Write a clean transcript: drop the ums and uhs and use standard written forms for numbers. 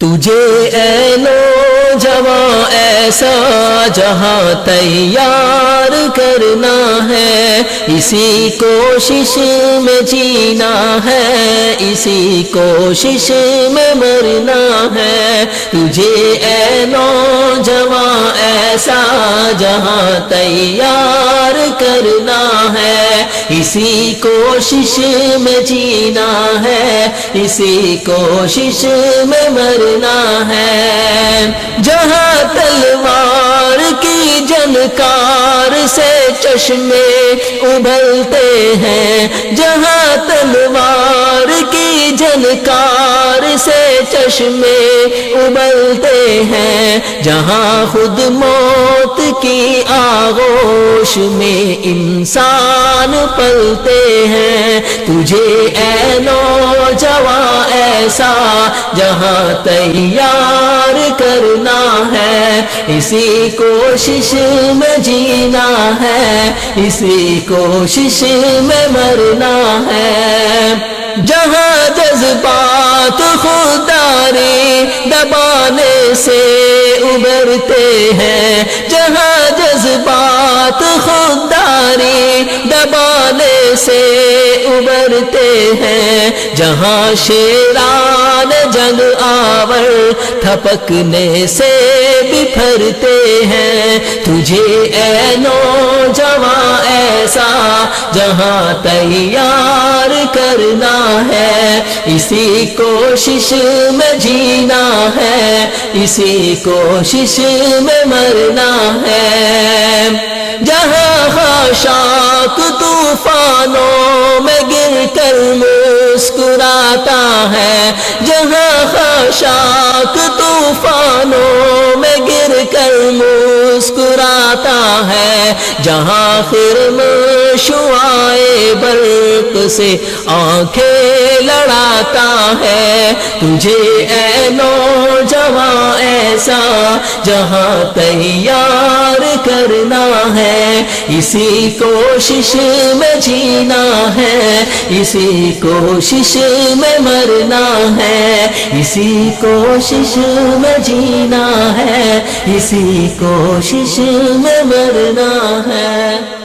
تجھے اے نوجواں ایسا جہاں تیار کرنا ہے، اسی کوشش میں جینا ہے، اسی کوشش میں مرنا ہے۔ تجھے اے نوجواں ایسا جہاں تیار کرنا ہے، اسی کوشش میں جینا ہے، اسی کوشش میں مرنا ہے۔ جہاں تلوار کی جھنکار سے چشمے ابلتے ہیں، جہاں تلوار کی جھنکار سے چشمے ابلتے ہیں، جہاں خود موت کی آغوش میں انسان پلتے ہیں۔ تجھے اے نوجواں ایسا جہاں تیار کرنا ہے، اسی کوشش میں جینا ہے، اسی کوشش میں مرنا ہے۔ جہاں جذبات خودداری دبانے سے ابھرتے ہیں، جہاں جذبات خودداری دبانے سے ابھرتے ہیں، جہاں شیران جنگ آور تھپکنے سے بپھرتے ہیں۔ تجھے اے نوجواں ایسا جہاں تیار کرنا ہے، اسی کوشش میں جینا ہے، اسی کوشش میں مرنا ہے۔ جہاں خاشاک طوفانوں میں گر کر مسکراتا ہے، جہاں خاشاک طوفانوں میں گر کر مسکراتا ہے، جہاں خرم شعاع برق سے آنکھیں لڑاتا ہے۔ تجھے اے نوجواں ایسا جہاں تیار کرنا ہے، اسی کوشش میں جینا ہے، اسی کوشش میں مرنا ہے، اسی کوشش میں جینا ہے، اسی کوشش میں مرنا ہے۔